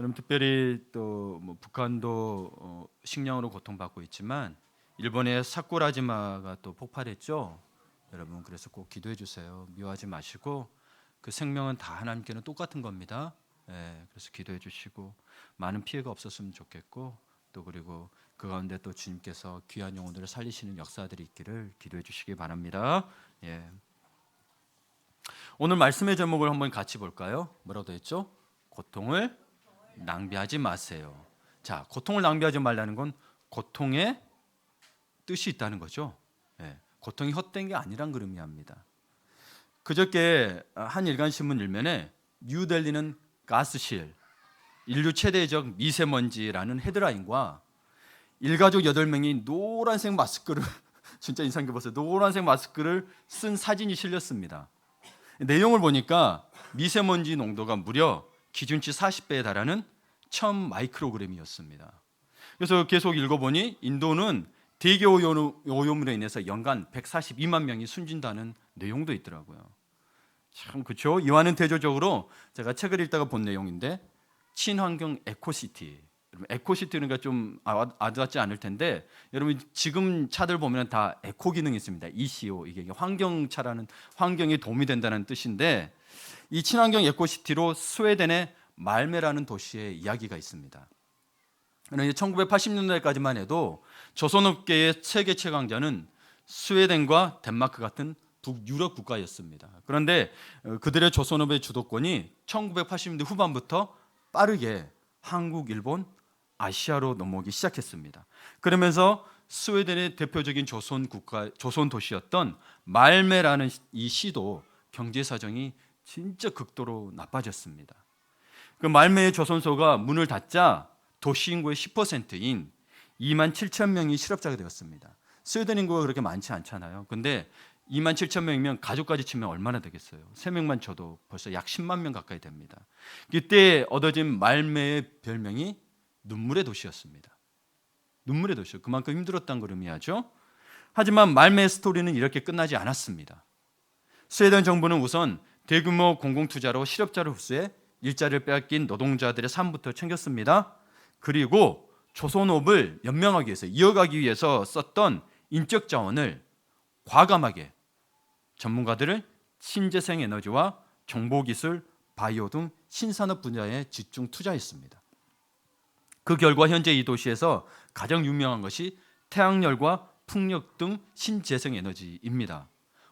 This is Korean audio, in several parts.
여러분 특별히 또 뭐 북한도 식량으로 고통받고 있지만 일본의 사쿠라지마가 또 폭발했죠. 여러분 그래서 꼭 기도해 주세요. 미워하지 마시고 그 생명은 다 하나님께는 똑같은 겁니다. 예, 그래서 기도해 주시고 많은 피해가 없었으면 좋겠고 또 그리고 그 가운데 또 주님께서 귀한 영혼들을 살리시는 역사들이 있기를 기도해 주시기 바랍니다. 예. 오늘 말씀의 제목을 한번 같이 볼까요? 뭐라고 되어 있죠? 고통을 낭비하지 마세요. 자, 고통을 낭비하지 말라는 건 고통의 뜻이 있다는 거죠. 예, 고통이 헛된 게 아니란 걸 의미합니다. 그저께 한 일간 신문 일면에 뉴델리는 가스실, 인류 최대적 미세먼지라는 헤드라인과 일가족 8명이 노란색 마스크를 진짜 인상 깊었어요. 노란색 마스크를 쓴 사진이 실렸습니다. 내용을 보니까 미세먼지 농도가 무려 기준치 40배에 달하는 1000 마이크로그램이었습니다. 그래서 계속 읽어보니 인도는 대기 오염으로 인해서 연간 142만 명이 숨진다는 내용도 있더라고요. 참 그렇죠. 이와는 대조적으로 제가 책을 읽다가 본 내용인데 친환경 에코시티. 에코시티는 좀 와닿지 않을 텐데 여러분 지금 차들 보면 다 에코 기능이 있습니다. ECO 이게 환경차라는 환경에 도움이 된다는 뜻인데 이 친환경 에코시티로 스웨덴의 말메라는 도시의 이야기가 있습니다. 1980년대까지만 해도 조선업계의 세계 최강자는 스웨덴과 덴마크 같은 북유럽 국가였습니다. 그런데 그들의 조선업의 주도권이 1980년대 후반부터 빠르게 한국, 일본, 아시아로 넘어오기 시작했습니다. 그러면서 스웨덴의 대표적인 조선 도시였던 말메라는 이 시도 경제 사정이 진짜 극도로 나빠졌습니다. 그 말메의 조선소가 문을 닫자 도시 인구의 10%인 2만 7천 명이 실업자가 되었습니다. 스웨덴 인구가 그렇게 많지 않잖아요. 근데 2만 7천 명이면 가족까지 치면 얼마나 되겠어요? 3명만 쳐도 벌써 약 10만 명 가까이 됩니다. 그때 얻어진 말메의 별명이 눈물의 도시였습니다. 눈물의 도시요. 그만큼 힘들었다는 걸 의미하죠. 하지만 말메의 스토리는 이렇게 끝나지 않았습니다. 스웨덴 정부는 우선 대규모 공공투자로 실업자를 흡수해 일자리를 빼앗긴 노동자들의 삶부터 챙겼습니다. 그리고 조선업을 연명하기 위해서 이어가기 위해서 썼던 인적 자원을 과감하게 전문가들을 신재생 에너지와 정보기술, 바이오 등 신산업 분야에 집중 투자했습니다. 그 결과 현재 이 도시에서 가장 유명한 것이 태양열과 풍력 등 신재생 에너지입니다.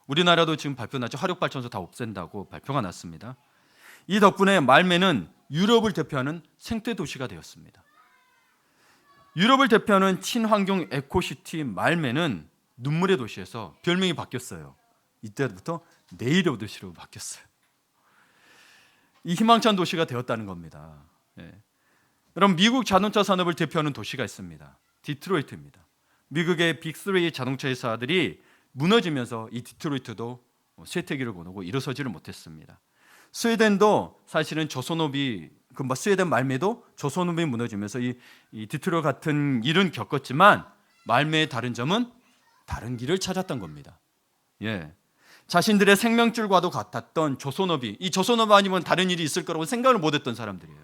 우리나라도 지금 발표 났죠. 화력발전소 다 없앤다고 발표가 났습니다. 이 덕분에 말메는 유럽을 대표하는 생태 도시가 되었습니다. 유럽을 대표하는 친환경 에코시티 말메는 눈물의 도시에서 별명이 바뀌었어요. 이때부터 내일의 도시로 바뀌었어요. 이 희망찬 도시가 되었다는 겁니다. 예. 여러분 미국 자동차 산업을 대표하는 도시가 있습니다. 디트로이트입니다. 미국의 빅3 자동차 회사들이 무너지면서 이 디트로이트도 쇠퇴기를 거두고 일어서지를 못했습니다. 스웨덴도 사실은 조선업이 스웨덴 말메도 조선업이 무너지면서 이 디트로이트 같은 일은 겪었지만 말메의 다른 점은 다른 길을 찾았던 겁니다. 예. 자신들의 생명줄과도 같았던 조선업이 이 조선업 아니면 다른 일이 있을 거라고 생각을 못했던 사람들이에요.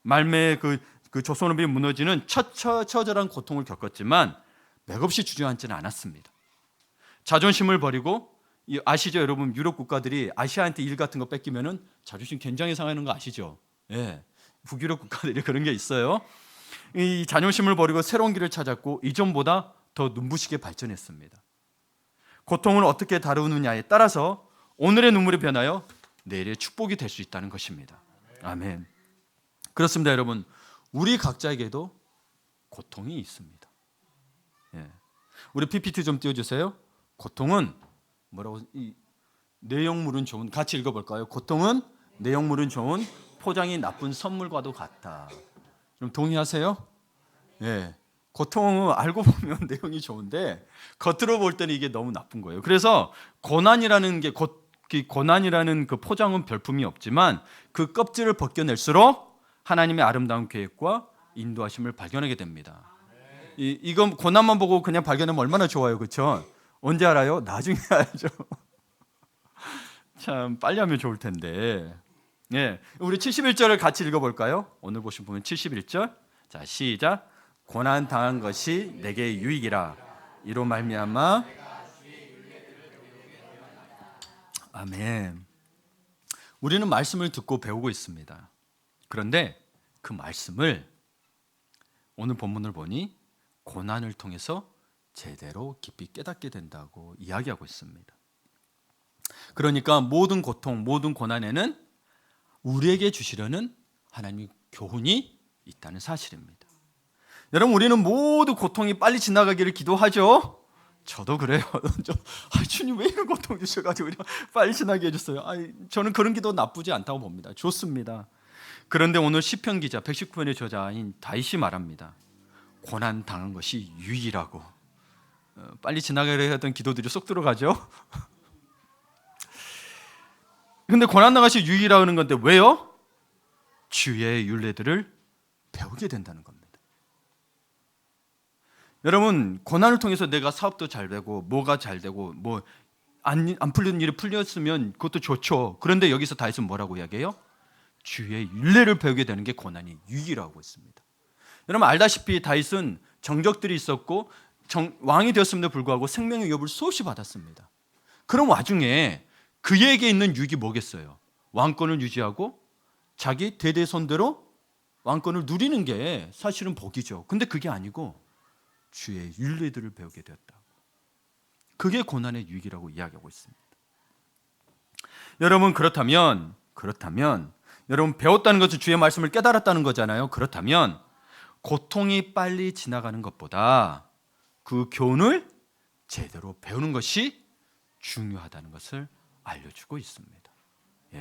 말메의 그 조선업이 무너지는 처절한 고통을 겪었지만 맥없이 주저앉지는 않았습니다. 자존심을 버리고 아시죠 여러분 유럽 국가들이 아시아한테 일 같은 거 뺏기면은 자존심 굉장히 상하는 거 아시죠? 예, 북유럽 국가들이 그런 게 있어요. 이 자존심을 버리고 새로운 길을 찾았고 이전보다 더 눈부시게 발전했습니다. 고통을 어떻게 다루느냐에 따라서 오늘의 눈물이 변하여 내일의 축복이 될 수 있다는 것입니다. 아멘. 그렇습니다 여러분. 우리 각자에게도 고통이 있습니다. 예. 우리 PPT 좀 띄워주세요. 고통은 뭐라고 내용물은 좋은 같이 읽어볼까요? 고통은 내용물은 좋은 포장이 나쁜 선물과도 같다. 좀 동의하세요? 예. 고통은 알고 보면 내용이 좋은데 겉으로 볼 때는 이게 너무 나쁜 거예요. 그래서 고난이라는 그 포장은 별품이 없지만 그 껍질을 벗겨낼수록 하나님의 아름다운 계획과 인도하심을 발견하게 됩니다. 이건 고난만 보고 그냥 발견하면 얼마나 좋아요, 그렇죠? 언제 알아요? 나중에 알죠. 참 빨리 하면 좋을 텐데. 예, 우리 71절을 같이 읽어볼까요? 오늘 보신 보면 71절. 자, 시작. 고난 당한 것이 내게 유익이라. 이로 말미암아. 아멘. 우리는 말씀을 듣고 배우고 있습니다. 그런데 그 말씀을 오늘 본문을 보니 고난을 통해서 제대로 깊이 깨닫게 된다고 이야기하고 있습니다. 그러니까 모든 고통, 모든 고난에는 우리에게 주시려는 하나님의 교훈이 있다는 사실입니다. 여러분, 우리는 모두 고통이 빨리 지나가기를 기도하죠. 저도 그래요. 주님 왜 이런 고통 주셔가지고 빨리 지나게 해줬어요. 저는 그런 기도 나쁘지 않다고 봅니다. 좋습니다. 그런데 오늘 시편 기자 119편의 저자인 다윗이 말합니다. 고난 당한 것이 유익이라고. 빨리 지나가려 했던 기도들이 쏙 들어가죠. 근데 고난 당한 것이 유익이라고 하는 건데 왜요? 주의 율례들을 배우게 된다는 겁니다. 여러분, 고난을 통해서 내가 사업도 잘 되고 뭐가 잘 되고 뭐 안 풀리는 일이 풀렸으면 그것도 좋죠. 그런데 여기서 다윗은 뭐라고 이야기해요? 주의 율례를 배우게 되는 게 고난이 유익이라고 했습니다. 여러분 알다시피 다윗은 정적들이 있었고 왕이 되었음에도 불구하고 생명의 위협을 수없이 받았습니다. 그런 와중에 그에게 있는 유익이 뭐겠어요? 왕권을 유지하고 자기 대대손대로 왕권을 누리는 게 사실은 복이죠. 근데 그게 아니고 주의 율례들을 배우게 되었다. 그게 고난의 유익이라고 이야기하고 있습니다. 여러분 그렇다면 여러분 배웠다는 것은 주의 말씀을 깨달았다는 거잖아요. 그렇다면 고통이 빨리 지나가는 것보다 그 교훈을 제대로 배우는 것이 중요하다는 것을 알려주고 있습니다.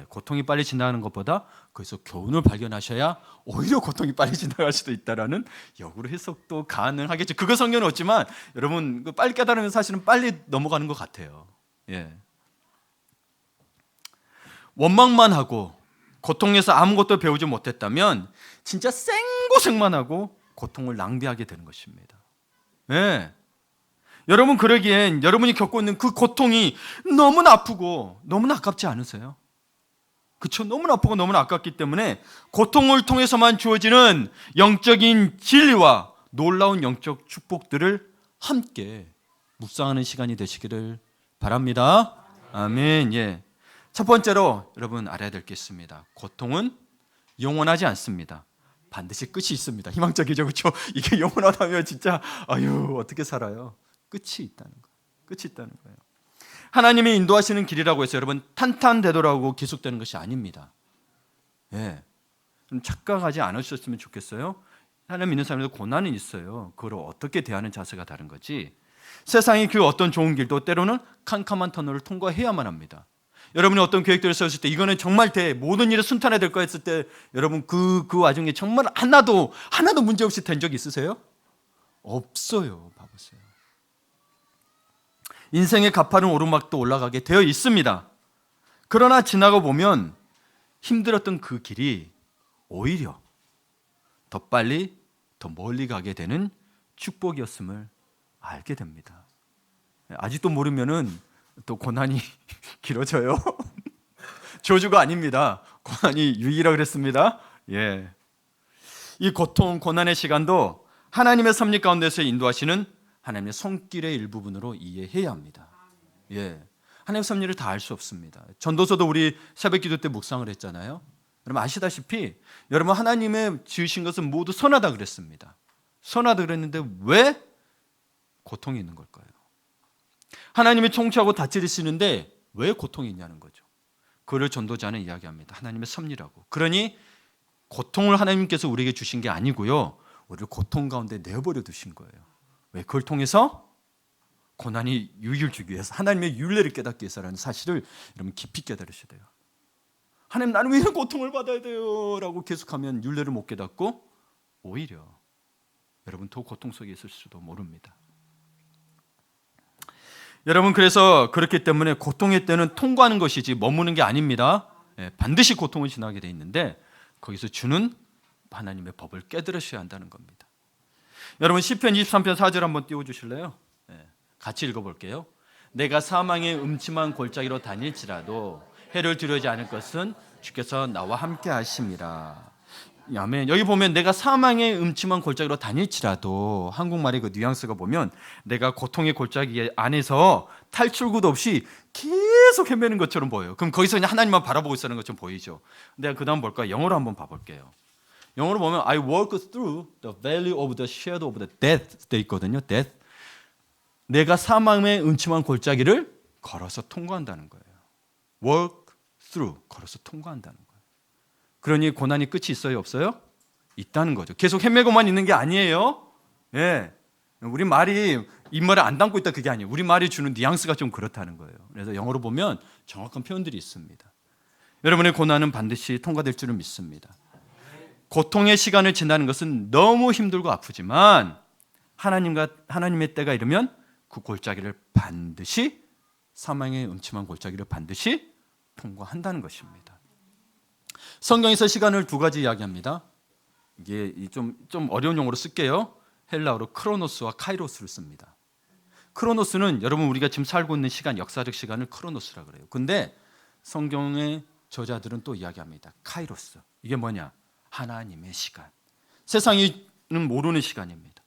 고통이 빨리 지나가는 것보다 거기서 교훈을 발견하셔야 오히려 고통이 빨리 지나갈 수도 있다라는 역으로 해석도 가능하겠죠. 그거 성경은 없지만 여러분 빨리 깨달으면 사실은 빨리 넘어가는 것 같아요. 원망만 하고 고통에서 아무것도 배우지 못했다면 진짜 생고생만 하고 고통을 낭비하게 되는 것입니다. 여러분 그러기엔 여러분이 겪고 있는 그 고통이 너무나 아프고 너무나 아깝지 않으세요? 그렇죠? 너무나 아프고 너무나 아깝기 때문에 고통을 통해서만 주어지는 영적인 진리와 놀라운 영적 축복들을 함께 묵상하는 시간이 되시기를 바랍니다. 아멘. 첫 번째로 여러분 알아야 될 게 있습니다. 고통은 영원하지 않습니다. 반드시 끝이 있습니다. 희망적이죠, 그렇죠? 이게 영원하다면 진짜 어떻게 살아요? 끝이 있다는 거예요. 하나님이 인도하시는 길이라고 해서 여러분 탄탄대도라고 계속되는 것이 아닙니다. 좀 착각하지 않으셨으면 좋겠어요. 하나님 믿는 사람들도 고난은 있어요. 그걸 어떻게 대하는 자세가 다른 거지. 세상이 그 어떤 좋은 길도 때로는 캄캄한 터널을 통과해야만 합니다. 여러분이 어떤 계획들을 세웠을 때 이거는 정말 모든 일이 순탄해야 될 거 했을 때 여러분 그 와중에 정말 하나도 문제없이 된 적 있으세요? 없어요. 봐보세요. 인생의 가파른 오르막도 올라가게 되어 있습니다. 그러나 지나가 보면 힘들었던 그 길이 오히려 더 빨리 더 멀리 가게 되는 축복이었음을 알게 됩니다. 아직도 모르면은 또 고난이 길어져요. 저주가 아닙니다. 고난이 유익이라고 그랬습니다. 이 고통, 고난의 시간도 하나님의 섭리 가운데서 인도하시는 하나님의 손길의 일부분으로 이해해야 합니다. 하나님의 섭리를 다 알 수 없습니다. 전도서도 우리 새벽기도 때 묵상을 했잖아요. 여러분 아시다시피 여러분 하나님의 지으신 것은 모두 선하다 그랬습니다. 선하다 그랬는데 왜 고통이 있는 걸까요? 하나님이 통치하고 다스리시는데 왜 고통이 있냐는 거죠. 그를 전도자는 이야기합니다. 하나님의 섭리라고. 그러니 고통을 하나님께서 우리에게 주신 게 아니고요. 우리를 고통 가운데 내버려 두신 거예요. 왜? 그걸 통해서 고난이 유익을 주기 위해서 하나님의 율례를 깨닫기 위해서라는 사실을 여러분 깊이 깨달으셔야 돼요. 하나님 나는 왜 이런 고통을 받아야 돼요? 라고 계속하면 율례를 못 깨닫고 오히려 여러분 더 고통 속에 있을 수도 모릅니다. 여러분 그래서 그렇기 때문에 고통의 때는 통과하는 것이지 머무는 게 아닙니다. 반드시 고통을 지나게 돼 있는데 거기서 주는 하나님의 법을 깨달으셔야 한다는 겁니다. 여러분 시편 23편 4절 한번 띄워주실래요? 같이 읽어볼게요. 내가 사망의 음침한 골짜기로 다닐지라도 해를 두려워하지 않을 것은 주께서 나와 함께 하심이라. 아멘. 여기 보면 내가 사망의 음침한 골짜기로 다닐지라도, 한국말의 그 뉘앙스가 보면 내가 고통의 골짜기 안에서 탈출구도 없이 계속 헤매는 것처럼 보여요. 그럼 거기서 그냥 하나님만 바라보고 있는 것처럼 보이죠. 내가 그 다음 볼까요? 영어로 한번 봐볼게요. 영어로 보면 I walk through the valley of the shadow of the death 돼 있거든요. death. 내가 사망의 음침한 골짜기를 걸어서 통과한다는 거예요. walk through, 걸어서 통과한다는 거예요. 그러니 고난이 끝이 있어요, 없어요? 있다는 거죠. 계속 헤매고만 있는 게 아니에요. 예. 우리 말이 입말에 안 담고 있다 그게 아니에요. 우리 말이 주는 뉘앙스가 좀 그렇다는 거예요. 그래서 영어로 보면 정확한 표현들이 있습니다. 여러분의 고난은 반드시 통과될 줄을 믿습니다. 고통의 시간을 지나는 것은 너무 힘들고 아프지만 하나님의 때가 이르면 그 골짜기를 반드시, 사망의 음침한 골짜기를 반드시 통과한다는 것입니다. 성경에서 시간을 두 가지 이야기합니다. 이게 좀 어려운 용어로 쓸게요. 헬라어로 크로노스와 카이로스를 씁니다. 크로노스는 여러분 우리가 지금 살고 있는 시간, 역사적 시간을 크로노스라 그래요. 근데 성경의 저자들은 또 이야기합니다. 카이로스. 이게 뭐냐? 하나님의 시간. 세상이 모르는 시간입니다.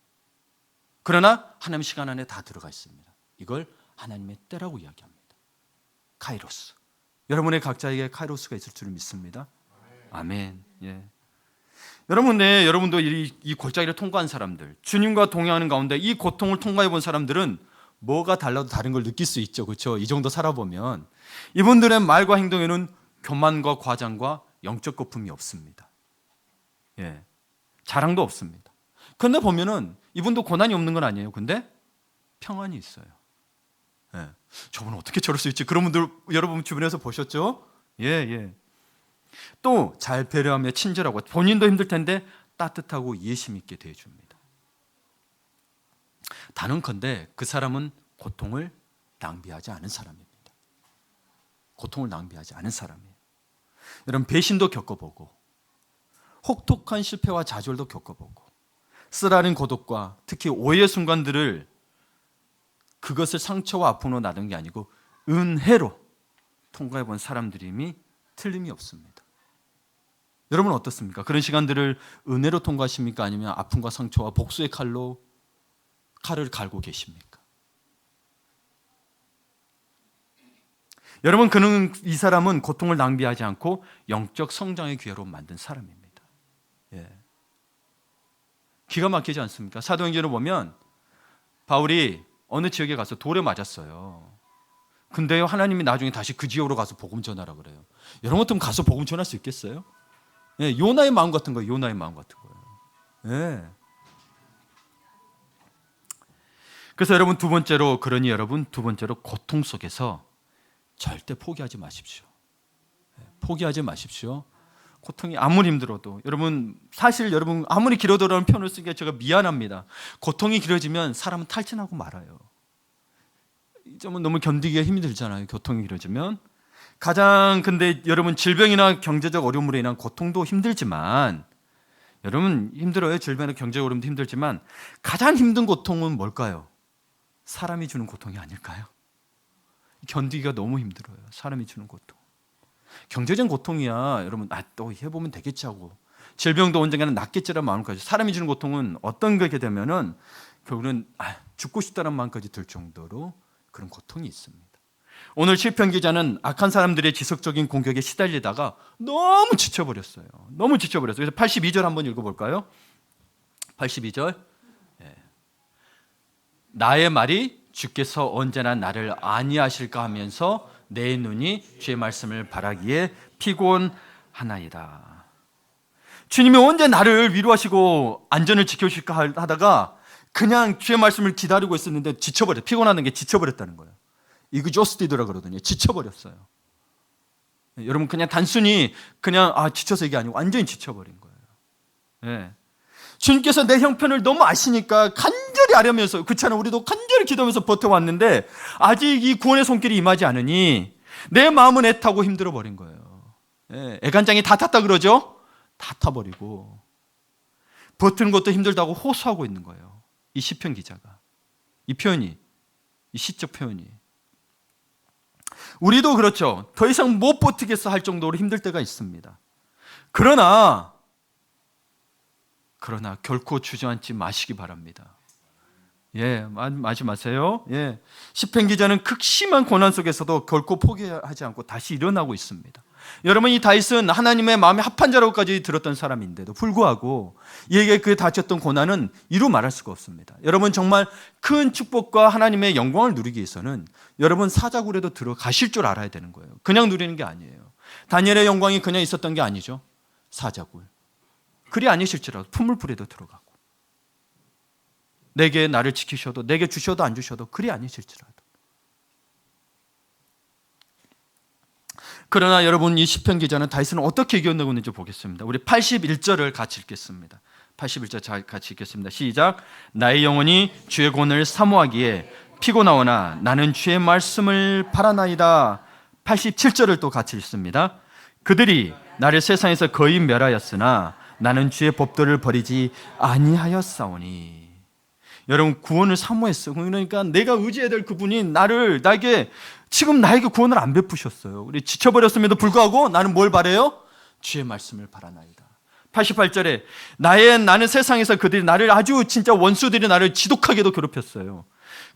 그러나 하나님의 시간 안에 다 들어가 있습니다. 이걸 하나님의 때라고 이야기합니다. 카이로스. 여러분의 각자에게 카이로스가 있을 줄을 믿습니다. 아멘. 예. 여러분도 이 골짜기를 통과한 사람들, 주님과 동행하는 가운데 이 고통을 통과해 본 사람들은 뭐가 달라도 다른 걸 느낄 수 있죠. 그렇죠? 이 정도 살아보면 이분들의 말과 행동에는 교만과 과장과 영적 거품이 없습니다. 예. 자랑도 없습니다. 근데 보면은 이분도 고난이 없는 건 아니에요. 근데 평안이 있어요. 예. 저분은 어떻게 저럴 수 있지? 그런 분들 여러분 주변에서 보셨죠? 예. 또 잘 배려하며 친절하고, 본인도 힘들 텐데 따뜻하고 이해심 있게 대해줍니다. 단언컨대 그 사람은 고통을 낭비하지 않은 사람입니다. 고통을 낭비하지 않은 사람이에요. 여러분 배신도 겪어보고, 혹독한 실패와 좌절도 겪어보고, 쓰라린 고독과 특히 오해의 순간들을 그것을 상처와 아픔으로 나눈 게 아니고 은혜로 통과해본 사람들임이 틀림이 없습니다. 여러분 어떻습니까? 그런 시간들을 은혜로 통과하십니까? 아니면 아픔과 상처와 복수의 칼을 갈고 계십니까? 여러분 이 사람은 고통을 낭비하지 않고 영적 성장의 기회로 만든 사람입니다. 예. 기가 막히지 않습니까? 사도행전을 보면 바울이 어느 지역에 가서 돌에 맞았어요. 근데요 하나님이 나중에 다시 그 지역으로 가서 복음 전하라 그래요. 여러분 같으면 가서 복음 전할 수 있겠어요? 예, 요나의 마음 같은 거예요. 요나의 마음 같은 거예요. 예. 그래서 여러분 두 번째로 고통 속에서 절대 포기하지 마십시오. 포기하지 마십시오. 고통이 아무리 힘들어도 사실 여러분 아무리 길어도라는 표현을 쓰기가 제가 미안합니다. 고통이 길어지면 사람은 탈진하고 말아요. 이 점은 너무 견디기가 힘이 들잖아요. 고통이 길어지면. 근데 여러분 질병이나 경제적 어려움으로 인한 고통도 힘들지만, 여러분 힘들어요. 질병이나 경제적 어려움도 힘들지만 가장 힘든 고통은 뭘까요? 사람이 주는 고통이 아닐까요? 견디기가 너무 힘들어요. 사람이 주는 고통. 경제적인 고통이야 여러분 또 해보면 되겠지 하고, 질병도 언젠가는 낫겠지라는 마음까지, 사람이 주는 고통은 어떤 거게 되면은 결국은 죽고 싶다는 마음까지 들 정도로 그런 고통이 있습니다. 오늘 시편 기자는 악한 사람들의 지속적인 공격에 시달리다가 너무 지쳐버렸어요. 그래서 82절 한번 읽어볼까요? 82절. 나의 말이 주께서 언제나 나를 안위하실까 하면서 내 눈이 주의 말씀을 바라기에 피곤하나이다. 주님이 언제 나를 위로하시고 안전을 지켜주실까 하다가 그냥 주의 말씀을 기다리고 있었는데 피곤하는 게 지쳐버렸다는 거예요. exhausted라 그러더니 지쳐버렸어요. 여러분 그냥 단순히 지쳐서 이게 아니고 완전히 지쳐버린 거예요. 예. 주님께서 내 형편을 너무 아시니까 간절히 아뢰면서, 그렇잖아요. 우리도 간절히 기도하면서 버텨왔는데 아직 이 구원의 손길이 임하지 않으니 내 마음은 애타고 힘들어 버린 거예요. 예. 애간장이 다 탔다 그러죠? 다 타버리고 버티는 것도 힘들다고 호소하고 있는 거예요. 이 시편 기자가. 이 시적 표현이. 우리도 그렇죠. 더 이상 못 버티겠어 할 정도로 힘들 때가 있습니다. 그러나 결코 주저앉지 마시기 바랍니다. 예, 마지 마세요. 예. 시편 기자는 극심한 고난 속에서도 결코 포기하지 않고 다시 일어나고 있습니다. 여러분, 이 다윗은 하나님의 마음에 합한 자라고까지 들었던 사람인데도 불구하고 이에게 그 닥쳤던 고난은 이루 말할 수가 없습니다. 여러분, 정말 큰 축복과 하나님의 영광을 누리기 위해서는 여러분 사자굴에도 들어가실 줄 알아야 되는 거예요. 그냥 누리는 게 아니에요. 다니엘의 영광이 그냥 있었던 게 아니죠. 사자굴. 그리 아니실지라도 풀물불에도 들어가고, 내게 나를 지키셔도, 내게 주셔도 안 주셔도 그리 아니실지라도. 그러나 여러분, 이 시편 기자는 다윗은 어떻게 이겨내고 있는지 보겠습니다. 우리 81절을 같이 읽겠습니다. 81절 같이 읽겠습니다. 시작. 나의 영혼이 주의 권을 사모하기에 피곤하오나 나는 주의 말씀을 바라나이다. 87절을 또 같이 읽습니다. 그들이 나를 세상에서 거의 멸하였으나 나는 주의 법도를 버리지 아니하였사오니. 여러분, 구원을 사모했어요. 그러니까 내가 의지해야 될 그분이 나에게 구원을 안 베푸셨어요. 우리 지쳐버렸음에도 불구하고 나는 뭘 바래요? 주의 말씀을 바라나이다. 88절에 나는 세상에서 그들이 나를 아주 진짜 원수들이 나를 지독하게도 괴롭혔어요.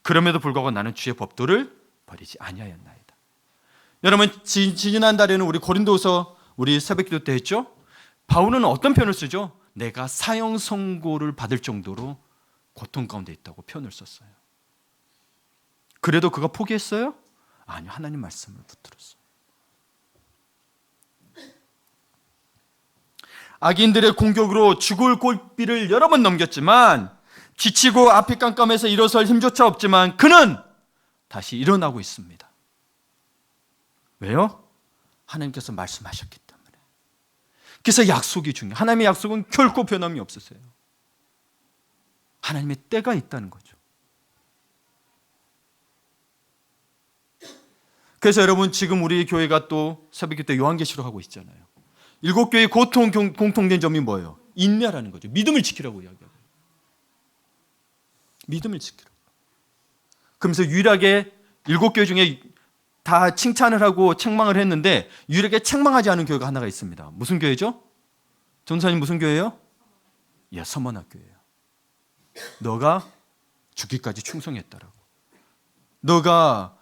그럼에도 불구하고 나는 주의 법도를 버리지 아니하였나이다. 여러분, 지난 달에는 우리 고린도서 우리 새벽기도 때 했죠? 바울은 어떤 표현을 쓰죠? 내가 사형 선고를 받을 정도로 고통 가운데 있다고 표현을 썼어요. 그래도 그가 포기했어요? 아니요, 하나님 말씀을 붙들었어요. 악인들의 공격으로 죽을 골비를 여러 번 넘겼지만, 지치고 앞이 깜깜해서 일어설 힘조차 없지만 그는 다시 일어나고 있습니다. 왜요? 하나님께서 말씀하셨기 때문에. 그래서 약속이 중요해요. 하나님의 약속은 결코 변함이 없으세요. 하나님의 때가 있다는 거죠. 그래서 여러분, 지금 우리 교회가 또 새벽기도 때 요한계시록 하고 있잖아요. 7교회의 공통된 점이 뭐예요? 인내라는 거죠. 믿음을 지키라고 이야기하고. 믿음을 지키라고. 그러면서 유일하게 7교회 중에 다 칭찬을 하고 책망을 했는데 유일하게 책망하지 않은 교회가 하나가 있습니다. 무슨 교회죠? 전사님 무슨 교회예요? 예, 서머나교회예요. 너가 죽기까지 충성했다라고. 너가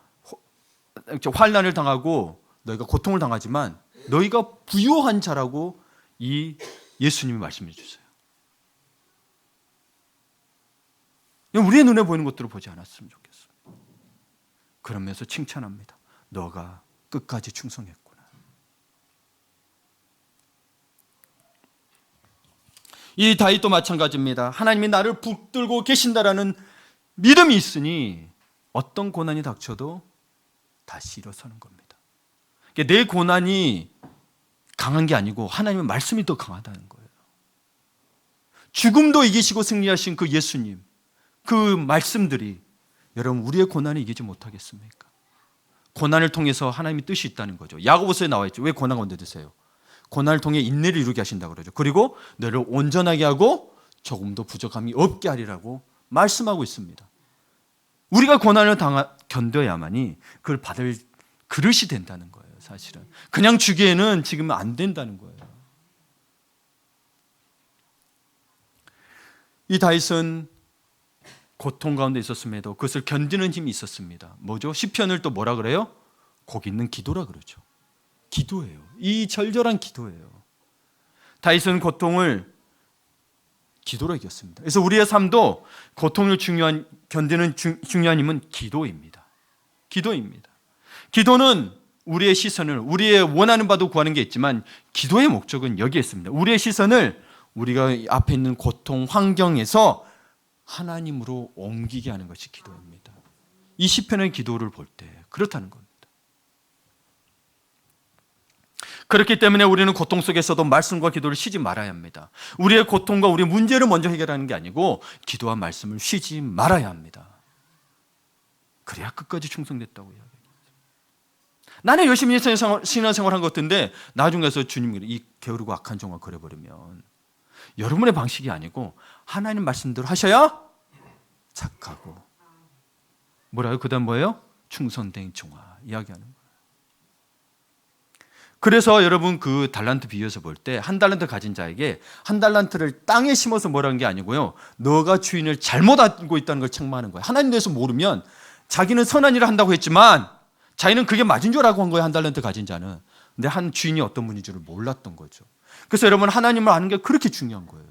환난을 당하고 너희가 고통을 당하지만 너희가 부요한 자라고 이 예수님이 말씀해 주세요. 우리의 눈에 보이는 것들을 보지 않았으면 좋겠습니다. 그러면서 칭찬합니다. 너가 끝까지 충성했구나. 이 다윗도 마찬가지입니다. 하나님이 나를 붙들고 계신다라는 믿음이 있으니 어떤 고난이 닥쳐도 다시 일어서는 겁니다. 내 고난이 강한 게 아니고 하나님의 말씀이 더 강하다는 거예요. 죽음도 이기시고 승리하신 그 예수님, 그 말씀들이 여러분 우리의 고난을 이기지 못하겠습니까? 고난을 통해서 하나님의 뜻이 있다는 거죠. 야고보서에 나와 있죠. 왜 고난 가운데 드세요? 고난을 통해 인내를 이루게 하신다고 그러죠. 그리고 너를 온전하게 하고 조금도 부족함이 없게 하리라고 말씀하고 있습니다. 우리가 고난을 견뎌야만이 그걸 받을 그릇이 된다는 거예요. 사실은 그냥 주기에는 지금 안 된다는 거예요. 이 다윗은 고통 가운데 있었음에도 그것을 견디는 힘이 있었습니다. 뭐죠? 시편을 또 뭐라 그래요? 복 있는 기도라 그러죠. 기도예요. 이 절절한 기도예요. 다윗은 고통을 기도로 이겼습니다. 그래서 우리의 삶도 고통을 견디는 중요한 힘은 기도입니다. 기도입니다. 기도는 우리의 시선을 우리의 원하는 바도 구하는 게 있지만 기도의 목적은 여기에 있습니다. 우리의 시선을 우리가 앞에 있는 고통 환경에서 하나님으로 옮기게 하는 것이 기도입니다. 이 시편의 기도를 볼 때 그렇다는 겁니다. 그렇기 때문에 우리는 고통 속에서도 말씀과 기도를 쉬지 말아야 합니다. 우리의 고통과 우리의 문제를 먼저 해결하는 게 아니고 기도와 말씀을 쉬지 말아야 합니다. 그래야 끝까지 충성됐다고 이야기합니다. 나는 열심히 신앙생활 한 것 같은데 나중에 가서 주님이 이 게으르고 악한 종아 그래버리면 여러분의 방식이 아니고 하나님 말씀대로 하셔야 착하고 뭐라요? 그 다음 뭐예요? 충성된 종아 이야기하는 거예요. 그래서 여러분 그 달란트 비유에서 볼 때 한 달란트 가진 자에게 한 달란트를 땅에 심어서 뭐라는 게 아니고요. 너가 주인을 잘못 알고 있다는 걸 책망하는 거예요. 하나님 대해서 모르면 자기는 선한 일을 한다고 했지만 자기는 그게 맞은 줄 알고 한 거예요. 한 달란트 가진 자는. 근데 한 주인이 어떤 분인 줄을 몰랐던 거죠. 그래서 여러분 하나님을 아는 게 그렇게 중요한 거예요.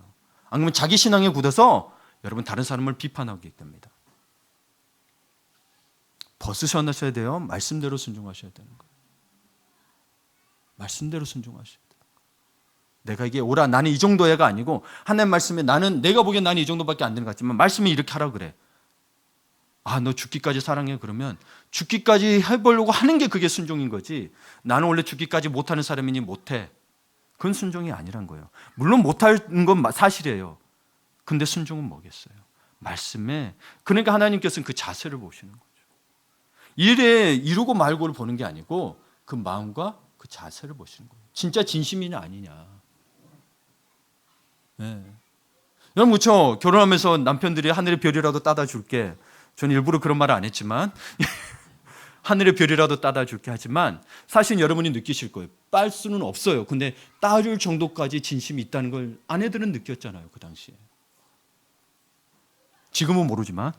안 그러면 자기 신앙에 굳어서 여러분 다른 사람을 비판하게 됩니다. 벗으셔야 돼요. 말씀대로 순종하셔야 되는 거예요. 말씀대로 순종하셔야 돼요. 내가 이게 옳아 나는 이 정도야가 아니고 하나님 말씀에 나는 내가 보기엔 나는 이 정도밖에 안 되는 것 같지만 말씀이 이렇게 하라 그래. 아, 너 죽기까지 사랑해. 그러면 죽기까지 해보려고 하는 게 그게 순종인 거지. 나는 원래 죽기까지 못하는 사람이니 못해. 그건 순종이 아니란 거예요. 물론 못하는 건 사실이에요. 근데 순종은 뭐겠어요? 말씀에. 그러니까 하나님께서는 그 자세를 보시는 거죠. 일에 이루고 말고를 보는 게 아니고 그 마음과 그 자세를 보시는 거예요. 진짜 진심이냐 아니냐. 네. 여러분 그렇죠? 결혼하면서 남편들이 하늘의 별이라도 따다 줄게. 저는 일부러 그런 말을 안 했지만 하늘의 별이라도 따다 줄게 하지만 사실 여러분이 느끼실 거예요. 딸 수는 없어요. 근데 따줄 정도까지 진심이 있다는 걸 아내들은 느꼈잖아요. 그 당시에. 지금은 모르지만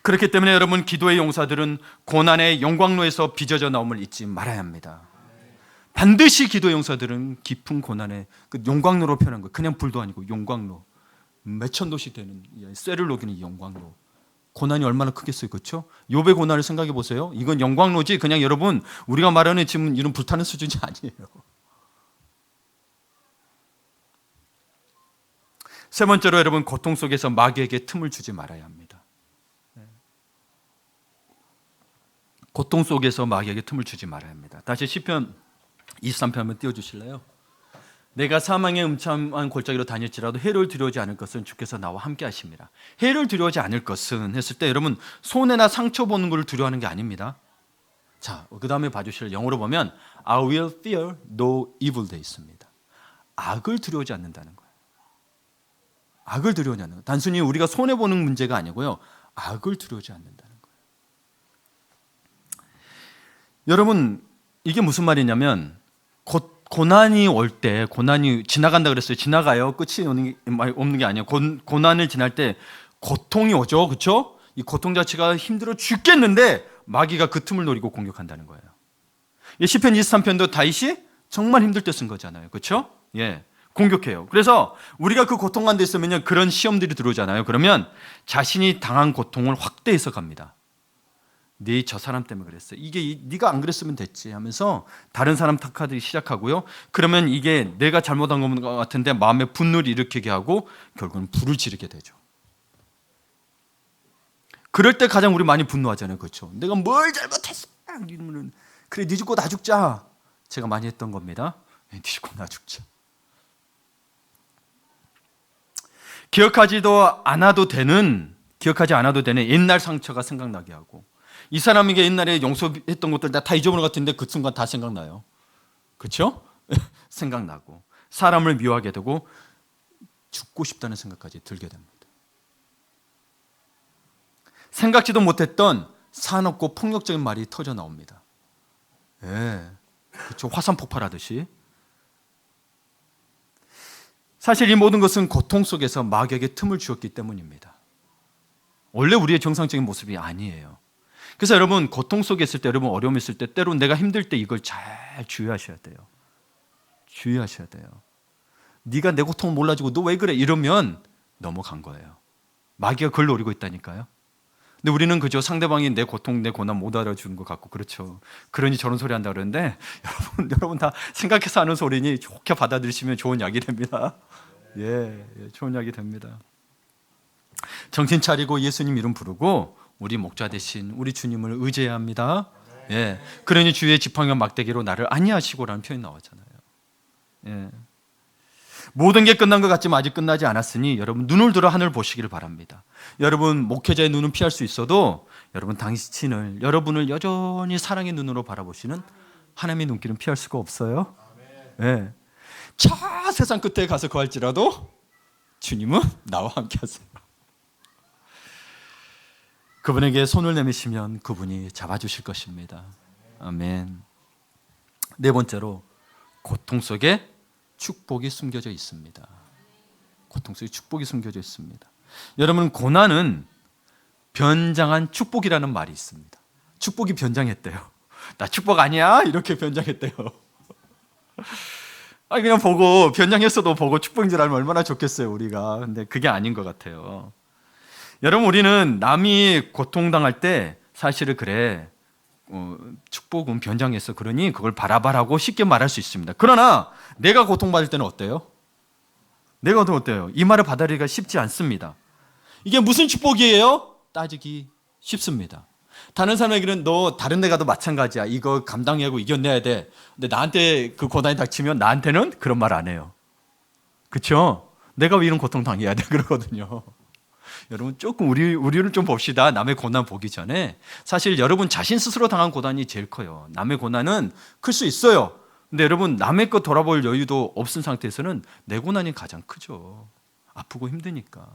그렇기 때문에 여러분 기도의 용사들은 고난의 영광로에서 빚어져 나옴을 잊지 말아야 합니다. 반드시 기도의 용사들은 깊은 고난의 그 영광로로 표현한 거예요. 그냥 불도 아니고 영광로. 몇천 도시 되는 쇠를 녹이는 이 영광로. 고난이 얼마나 크겠어요. 그렇죠? 욥의 고난을 생각해 보세요. 이건 영광로지 그냥 여러분 우리가 말하는 지금 이런 불타는 수준이 아니에요. 세 번째로 여러분 고통 속에서 마귀에게 틈을 주지 말아야 합니다. 고통 속에서 마귀에게 틈을 주지 말아야 합니다. 다시 시편 23편 한번 띄워주실래요? 내가 사망의 음침한 골짜기로 다닐지라도 해를 두려워하지 않을 것은 주께서 나와 함께 하십니다. 해를 두려워하지 않을 것은 했을 때 여러분 손해나 상처 보는 걸 두려워하는 게 아닙니다. 자, 그 다음에 봐주실 영어로 보면 I will fear no evil 돼 있습니다. 악을 두려워하지 않는다는 거예요. 악을 두려워하지 않는 거예요. 단순히 우리가 손해보는 문제가 아니고요. 악을 두려워하지 않는다는 거예요. 여러분 이게 무슨 말이냐면 고난이 올 때 고난이 지나간다 그랬어요. 지나가요. 끝이 없는 게 아니에요. 고난을 지날 때 고통이 오죠. 그렇죠? 이 고통 자체가 힘들어 죽겠는데 마귀가 그 틈을 노리고 공격한다는 거예요. 시편 23편도 다윗이 정말 힘들 때 쓴 거잖아요. 그렇죠? 예. 공격해요. 그래서 우리가 그 고통 가운데 있으면 그런 시험들이 들어오잖아요. 그러면 자신이 당한 고통을 확대해서 갑니다. 네 저 사람 때문에 그랬어. 이게 네가 안 그랬으면 됐지 하면서 다른 사람 탓하기 시작하고요. 그러면 이게 내가 잘못한 것 같은데 마음에 분노를 일으키게 하고 결국은 불을 지르게 되죠. 그럴 때 가장 우리 많이 분노하잖아요. 그렇죠? 내가 뭘 잘못했어? 이러면은 그래 네 죽고 나 죽자. 제가 많이 했던 겁니다. 네 죽고 나 죽자. 기억하지 않아도 되는 옛날 상처가 생각나게 하고 이 사람에게 옛날에 용서했던 것들 다 잊어버린 것 같은데 그 순간 다 생각나요. 그렇죠? 생각나고 사람을 미워하게 되고 죽고 싶다는 생각까지 들게 됩니다. 생각지도 못했던 사납고 폭력적인 말이 터져 나옵니다. 예, 그렇죠. 화산 폭발하듯이. 사실 이 모든 것은 고통 속에서 마귀에게 틈을 주었기 때문입니다. 원래 우리의 정상적인 모습이 아니에요. 그래서 여러분 고통 속에 있을 때 여러분 어려움이 있을 때 때로 내가 힘들 때 이걸 잘 주의하셔야 돼요. 주의하셔야 돼요. 네가 내 고통을 몰라주고 너 왜 그래 이러면 넘어간 거예요. 마귀가 그걸 노리고 있다니까요. 근데 우리는 그저 상대방이 내 고통 내 고난 못 알아주는 것 같고 그렇죠. 그러니 저런 소리 한다 그러는데 여러분 다 생각해서 하는 소리니 좋게 받아들이시면 좋은 약이 됩니다. 예, 좋은 약이 됩니다. 정신 차리고 예수님 이름 부르고 우리 목자 대신 우리 주님을 의지해야 합니다. 예, 그러니 주의 지팡이와 막대기로 나를 안위하시고라는 표현이 나왔잖아요. 예, 모든 게 끝난 것 같지만 아직 끝나지 않았으니 여러분 눈을 들어 하늘을 보시기를 바랍니다. 여러분 목회자의 눈은 피할 수 있어도 여러분 당신을 여러분을 여전히 사랑의 눈으로 바라보시는 하나님의 눈길은 피할 수가 없어요. 예, 저 세상 끝에 가서 거할지라도 주님은 나와 함께 하세요. 그분에게 손을 내미시면 그분이 잡아주실 것입니다. 아멘. 네 번째로 고통 속에 축복이 숨겨져 있습니다. 고통 속에 축복이 숨겨져 있습니다. 여러분, 고난은 변장한 축복이라는 말이 있습니다. 축복이 변장했대요. 나 축복 아니야? 이렇게 변장했대요. 그냥 보고, 변장했어도 보고 축복인 줄 알면 얼마나 좋겠어요, 우리가. 근데 그게 아닌 것 같아요. 여러분, 우리는 남이 고통당할 때 사실은 그래, 축복은 변장했어, 그러니 그걸 바라바라고 쉽게 말할 수 있습니다. 그러나 내가 고통받을 때는 어때요? 내가 어때요? 이 말을 받아들이기가 쉽지 않습니다. 이게 무슨 축복이에요? 따지기 쉽습니다. 다른 사람에게는 너 다른 데 가도 마찬가지야, 이거 감당하고 이겨내야 돼. 근데 나한테 그 고난이 닥치면 나한테는 그런 말 안 해요. 그렇죠? 내가 왜 이런 고통 당해야 돼? 그러거든요. 여러분, 조금 우리를 좀 봅시다. 남의 고난 보기 전에 사실 여러분 자신 스스로 당한 고난이 제일 커요. 남의 고난은 클 수 있어요. 근데 여러분, 남의 것 돌아볼 여유도 없은 상태에서는 내 고난이 가장 크죠. 아프고 힘드니까.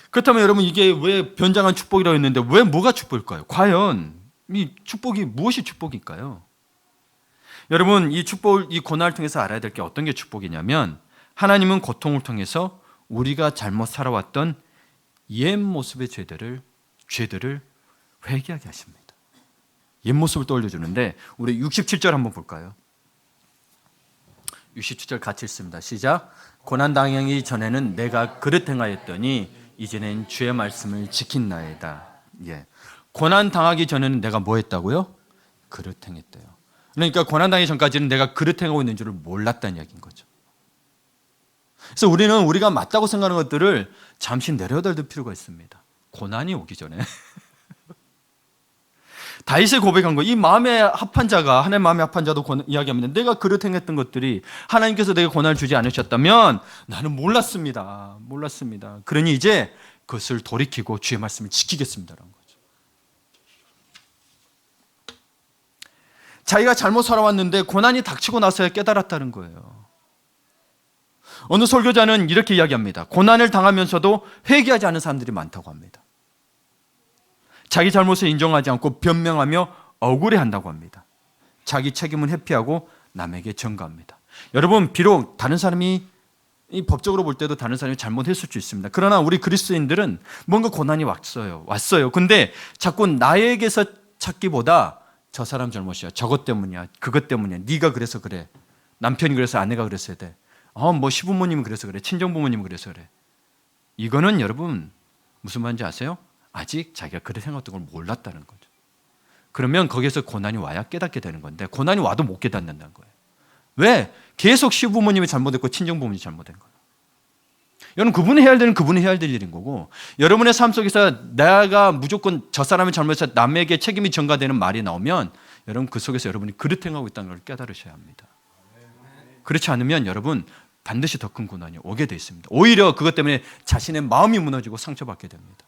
그렇다면 여러분, 이게 왜 변장한 축복이라고 했는데 왜 뭐가 축복일까요? 과연 이 축복이 무엇이 축복일까요? 여러분, 이 고난을 통해서 알아야 될 게 어떤 게 축복이냐면, 하나님은 고통을 통해서 우리가 잘못 살아왔던 옛 모습의 죄들을 회개하게 하십니다. 옛 모습을 떠올려주는데, 우리 67절 한번 볼까요? 67절 같이 읽습니다. 시작. 고난당하기 전에는 내가 그릇 행하였더니 이제는 주의 말씀을 지킨나이다. 예. 고난당하기 전에는 내가 뭐 했다고요? 그릇 행했대요. 그러니까 고난당하기 전까지는 내가 그릇 행하고 있는 줄을 몰랐다는 이야기인 거죠. 그래서 우리가 맞다고 생각하는 것들을 잠시 내려둘 필요가 있습니다. 고난이 오기 전에. 다윗이 고백한 거, 이 마음에 합한 자가, 하나님 마음에 합한 자도 이야기합니다. 내가 그릇 행했던 것들이 하나님께서 내게 고난을 주지 않으셨다면 나는 몰랐습니다. 그러니 이제 그것을 돌이키고 주의 말씀을 지키겠습니다라는 거죠. 자기가 잘못 살아왔는데 고난이 닥치고 나서야 깨달았다는 거예요. 어느 설교자는 이렇게 이야기합니다. 고난을 당하면서도 회개하지 않은 사람들이 많다고 합니다. 자기 잘못을 인정하지 않고 변명하며 억울해한다고 합니다. 자기 책임은 회피하고 남에게 전가합니다. 여러분, 비록 다른 사람이 법적으로 볼 때도 다른 사람이 잘못했을 수 있습니다. 그러나 우리 그리스도인들은 뭔가 고난이 왔어요. 근데 자꾸 나에게서 찾기보다 저 사람 잘못이야, 저것 때문이야, 그것 때문이야, 네가 그래서 그래, 남편이 그래서 아내가 그랬어야 돼, 뭐 시부모님이 그래서 그래, 친정부모님이 그래서 그래. 이거는 여러분 무슨 말인지 아세요? 아직 자기가 그렇게 생각했던 걸 몰랐다는 거죠. 그러면 거기에서 고난이 와야 깨닫게 되는 건데, 고난이 와도 못 깨닫는다는 거예요. 왜? 계속 시부모님이 잘못했고 친정부모님이 잘못된 거예요. 여러분, 그분이 해야 될 일인 거고, 여러분의 삶 속에서 내가 무조건 저 사람이 잘못해서 남에게 책임이 전가되는 말이 나오면 여러분, 그 속에서 여러분이 그릇 행하고 있다는 걸 깨달으셔야 합니다. 그렇지 않으면 여러분 반드시 더 큰 고난이 오게 돼 있습니다. 오히려 그것 때문에 자신의 마음이 무너지고 상처받게 됩니다.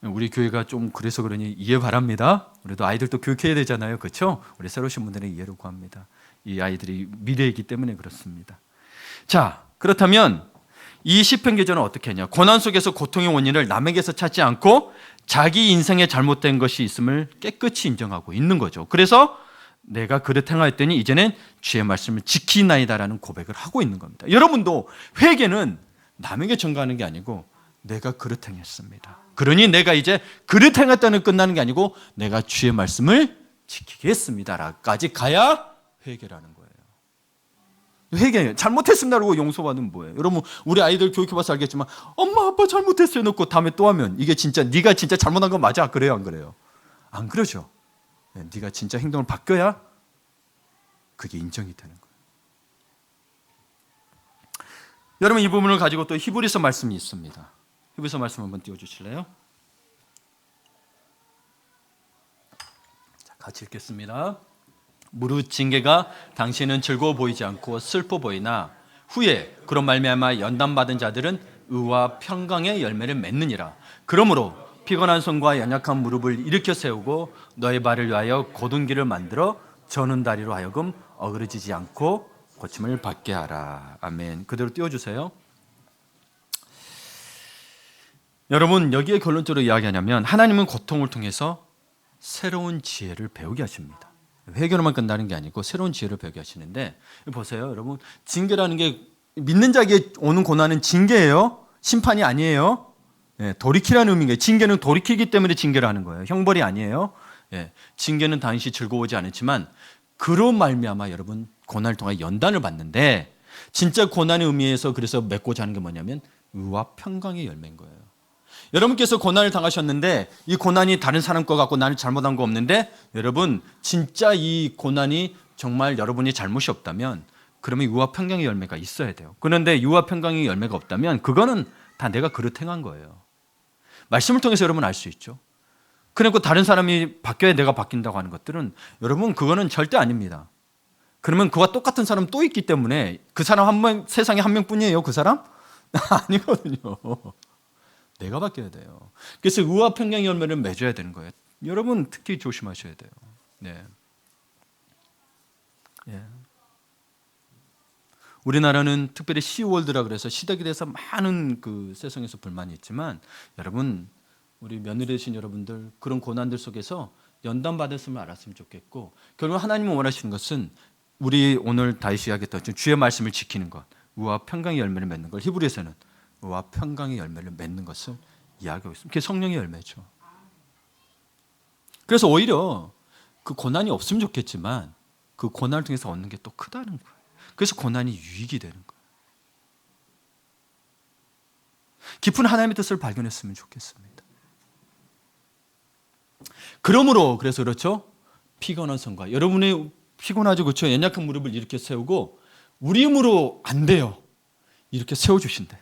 우리 교회가 좀 그래서 그러니 이해 바랍니다. 우리도 아이들도 교육해야 되잖아요. 그렇죠? 우리 새로 오신 분들의 이해를 구합니다. 이 아이들이 미래이기 때문에 그렇습니다. 자, 그렇다면 이 시편 기자는 어떻게 하냐? 고난 속에서 고통의 원인을 남에게서 찾지 않고 자기 인생에 잘못된 것이 있음을 깨끗이 인정하고 있는 거죠. 그래서 내가 그릇 행하였더니 이제는 주의 말씀을 지키나이다라는 고백을 하고 있는 겁니다. 여러분도 회개는 남에게 전가하는 게 아니고 내가 그릇 행했습니다. 그러니 내가 이제 그릇 행했다는 끝나는 게 아니고 내가 주의 말씀을 지키겠습니다라까지 가야 회개라는 거예요. 회개, 잘못했습니다라고 용서받으면 뭐예요? 여러분, 우리 아이들 교육해봐서 알겠지만 엄마 아빠 잘못했어요 놓고 다음에 또 하면 이게 진짜 네가 진짜 잘못한 거 맞아? 그래요, 안 그래요? 안 그러죠. 네가 진짜 행동을 바뀌어야 그게 인정이 되는 거예요. 여러분, 이 부분을 가지고 또 히브리서 말씀이 있습니다. 히브리서 말씀 한번 띄워주실래요? 자, 같이 읽겠습니다. 무릇 징계가 당신은 즐거워 보이지 않고 슬퍼 보이나 후에 그런 말미암아 연단받은 자들은 의와 평강의 열매를 맺느니라. 그러므로 피곤한 손과 연약한 무릎을 일으켜 세우고 너의 발을 위하여 곧은 길을 만들어 저는 다리로 하여금 어그러지지 않고 고침을 받게 하라. 아멘. 그대로 띄워주세요. 여러분, 여기에 결론적으로 이야기하냐면 하나님은 고통을 통해서 새로운 지혜를 배우게 하십니다. 회개로만 끝나는 게 아니고 새로운 지혜를 배우게 하시는데, 보세요 여러분, 징계라는 게 믿는 자에게 오는 고난은 징계예요. 심판이 아니에요. 돌이키라는 의미인 거예요. 징계는 돌이키기 때문에 징계를 하는 거예요. 형벌이 아니에요. 징계는 당시 즐거워하지 않았지만 그로 말미암아 여러분 고난을 통해 연단을 받는데, 진짜 고난의 의미에서 그래서 맺고자 하는 게 뭐냐면 의와 평강의 열매인 거예요. 여러분께서 고난을 당하셨는데 이 고난이 다른 사람 거 같고 나는 잘못한 거 없는데, 여러분 진짜 이 고난이 정말 여러분이 잘못이 없다면 그러면 유와 평강의 열매가 있어야 돼요. 그런데 유와 평강의 열매가 없다면 그거는 다 내가 그릇 행한 거예요. 말씀을 통해서 여러분 알 수 있죠. 그리고 다른 사람이 바뀌어야 내가 바뀐다고 하는 것들은 여러분 그거는 절대 아닙니다. 그러면 그와 똑같은 사람 또 있기 때문에 그 사람 한 명, 세상에 한 명뿐이에요 그 사람? 아니거든요. 내가 바뀌어야 돼요. 그래서 의와 평강의 열매를 맺어야 되는 거예요. 여러분 특히 조심하셔야 돼요. 네. 우리나라는 특별히 시월드라 그래서 시댁에 대해서 많은 그 세상에서 불만이 있지만, 여러분 우리 며느리 되신 여러분들 그런 고난들 속에서 연단 받았으면 알았으면 좋겠고, 결국 하나님은 원하시는 것은 우리 오늘 다시 이야기했던 주의 말씀을 지키는 것, 의와 평강의 열매를 맺는 걸 히브리서는 의와 평강의 열매를 맺는 것을 이야기하고 있습니다. 그게 성령의 열매죠. 그래서 오히려 그 고난이 없으면 좋겠지만 그 고난을 통해서 얻는 게 또 크다는 거예요. 그래서 고난이 유익이 되는 거예요. 깊은 하나님의 뜻을 발견했으면 좋겠습니다. 그러므로 그래서 그렇죠. 피곤한 성과, 여러분이 피곤하죠, 그렇죠? 연약한 무릎을 이렇게 세우고 우리 힘으로 안 돼요. 이렇게 세워주신대요.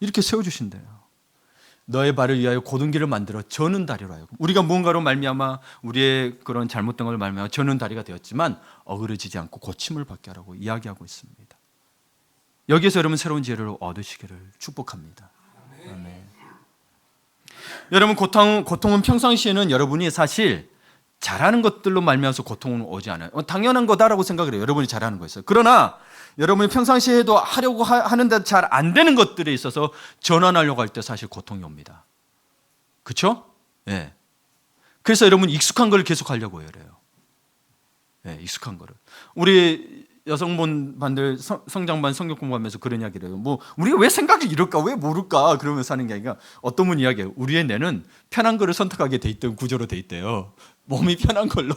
이렇게 세워주신대요. 너의 발을 위하여 곧은 길을 만들어 저는 다리로 하여. 우리가 무언가로 말미암아 우리의 그런 잘못된 걸 말미암아 저는 다리가 되었지만 어그러지지 않고 고침을 받게 하라고 이야기하고 있습니다. 여기에서 여러분 새로운 지혜를 얻으시기를 축복합니다. 아멘. 여러분 고통은 평상시에는 여러분이 사실 잘하는 것들로 말미암아서 고통은 오지 않아요. 당연한 거다라고 생각을 해요. 여러분이 잘하는 거였어요. 그러나 여러분이 평상시에도 하려고 하는데 잘 안 되는 것들에 있어서 전환하려고 할 때 사실 고통이 옵니다. 그렇죠? 예. 그래서 여러분 익숙한 걸 계속 하려고 해요. 예, 익숙한 거를. 우리 여성분들 성장반 성경 공부하면서 그런 이야기를 해요. 뭐 우리가 왜 생각이 이럴까? 왜 모를까? 그러면서 하는 게 아니라 어떤 분 이야기해요. 우리의 뇌는 편한 거를 선택하게 돼 있던 구조로 돼 있대요. 몸이 편한 걸로.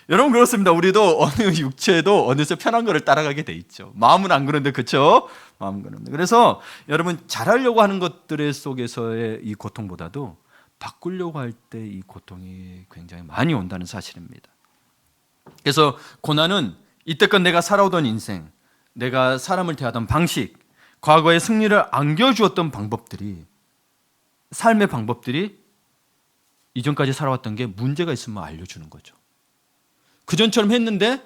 여러분 그렇습니다. 우리도 어느 육체도 어느새 편한 거를 따라가게 돼 있죠. 마음은 안 그런데 그렇죠? 마음은 그런데. 그래서 여러분 잘하려고 하는 것들 속에서의 이 고통보다도 바꾸려고 할 때 이 고통이 굉장히 많이 온다는 사실입니다. 그래서 고난은 이때껏 내가 살아오던 인생, 내가 사람을 대하던 방식, 과거의 승리를 안겨주었던 방법들이, 삶의 방법들이 이전까지 살아왔던 게 문제가 있으면 알려주는 거죠. 그전처럼 했는데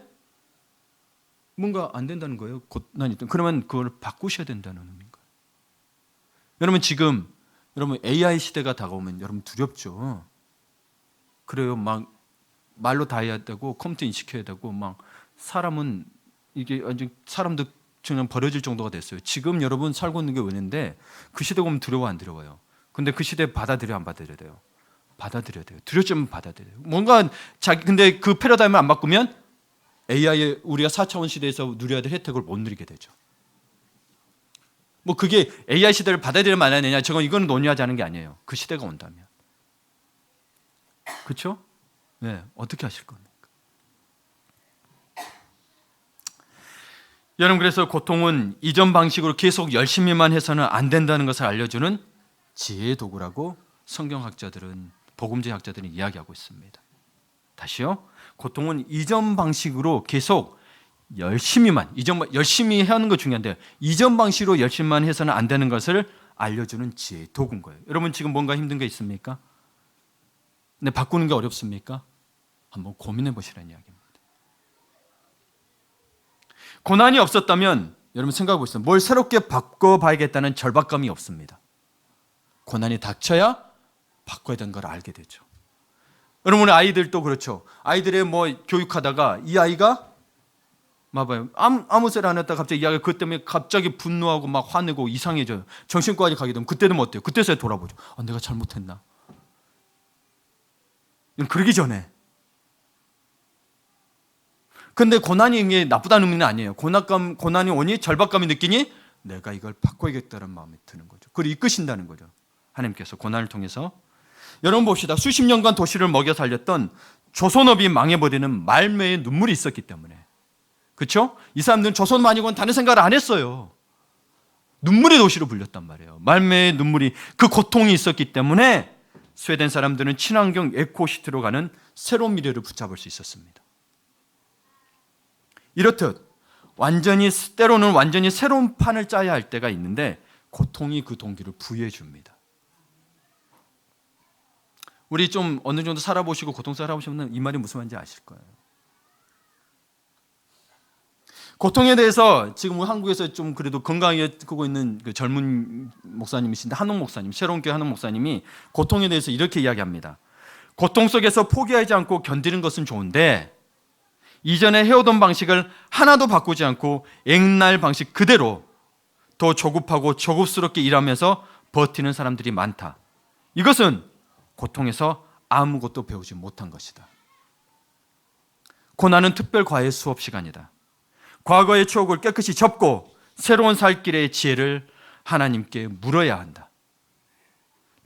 뭔가 안 된다는 거예요. 고난이 있던. 그러면 그걸 바꾸셔야 된다는 의미인 거예요. 여러분 지금 여러분 AI 시대가 다가오면 여러분 두렵죠. 그래요. 막 말로 다 해야 되고 컴퓨터 인식해야 되고 막 사람은 이게 아주 사람도 그냥 버려질 정도가 됐어요. 지금 여러분 살고 있는 게 은혜인데 그 시대 오면 두려워 안 두려워요. 근데 그 시대 받아들여 안 받아들여야 돼요. 받아들여야 돼요. 두렵지만 받아들여야 돼요. 뭔가 근데 그 패러다임을 안 바꾸면 AI 우리가 4차원 시대에서 누려야 될 혜택을 못 누리게 되죠. 뭐 그게 AI 시대를 받아들이면 안 하느냐, 이건 논의하지 않은 게 아니에요. 그 시대가 온다면. 그렇죠? 네, 어떻게 하실 겁니까? 여러분 그래서 고통은 이전 방식으로 계속 열심히만 해서는 안 된다는 것을 알려주는 지혜의 도구라고 성경학자들은, 복음제학자들은 이야기하고 있습니다. 다시요. 고통은 이전 방식으로 계속 열심히 하는 거 중요한데 이전 방식으로 열심히만 해서는 안 되는 것을 알려주는 지혜의 도구인 거예요. 여러분 지금 뭔가 힘든 게 있습니까? 근데 바꾸는 게 어렵습니까? 한번 고민해 보시라는 이야기입니다. 고난이 없었다면 여러분 생각해 보세요. 뭘 새롭게 바꿔봐야겠다는 절박감이 없습니다. 고난이 닥쳐야 바꿔야 되는 걸 알게 되죠. 여러분 아이들도 그렇죠. 아이들의 뭐 교육하다가 이 아이가 봐봐요. 아무 말 안 했다가 갑자기 이야기가 그것 때문에 갑자기 분노하고 막 화내고 이상해져요. 정신과까지 가게 되면 그때 되면 어때요? 그때서야 돌아보죠. 내가 잘못했나? 그러기 전에. 근데 고난이 이게 나쁘다는 의미는 아니에요. 고난이 오니 절박감이 느끼니 내가 이걸 바꿔야겠다는 마음이 드는 거죠. 그걸 이끄신다는 거죠. 하나님께서 고난을 통해서. 여러분 봅시다. 수십 년간 도시를 먹여 살렸던 조선업이 망해버리는 말매의 눈물이 있었기 때문에. 그렇죠? 이 사람들은 조선업 아니고는 다른 생각을 안 했어요. 눈물의 도시로 불렸단 말이에요. 말매의 눈물이, 그 고통이 있었기 때문에 스웨덴 사람들은 친환경 에코시티로 가는 새로운 미래를 붙잡을 수 있었습니다. 이렇듯 때로는 완전히 새로운 판을 짜야 할 때가 있는데 고통이 그 동기를 부여해 줍니다. 우리 좀 어느 정도 살아보시고 고통 살아보시면 이 말이 무슨 말인지 아실 거예요. 고통에 대해서 지금 한국에서 좀 그래도 건강하게 크고 있는 그 젊은 목사님이신데 한옥 목사님, 새로운 교회 한옥 목사님이 고통에 대해서 이렇게 이야기합니다. 고통 속에서 포기하지 않고 견디는 것은 좋은데 이전에 해오던 방식을 하나도 바꾸지 않고 옛날 방식 그대로 더 조급하고 조급스럽게 일하면서 버티는 사람들이 많다. 이것은 고통에서 아무것도 배우지 못한 것이다. 고난은 특별 과외 수업 시간이다. 과거의 추억을 깨끗이 접고 새로운 살 길의 지혜를 하나님께 물어야 한다.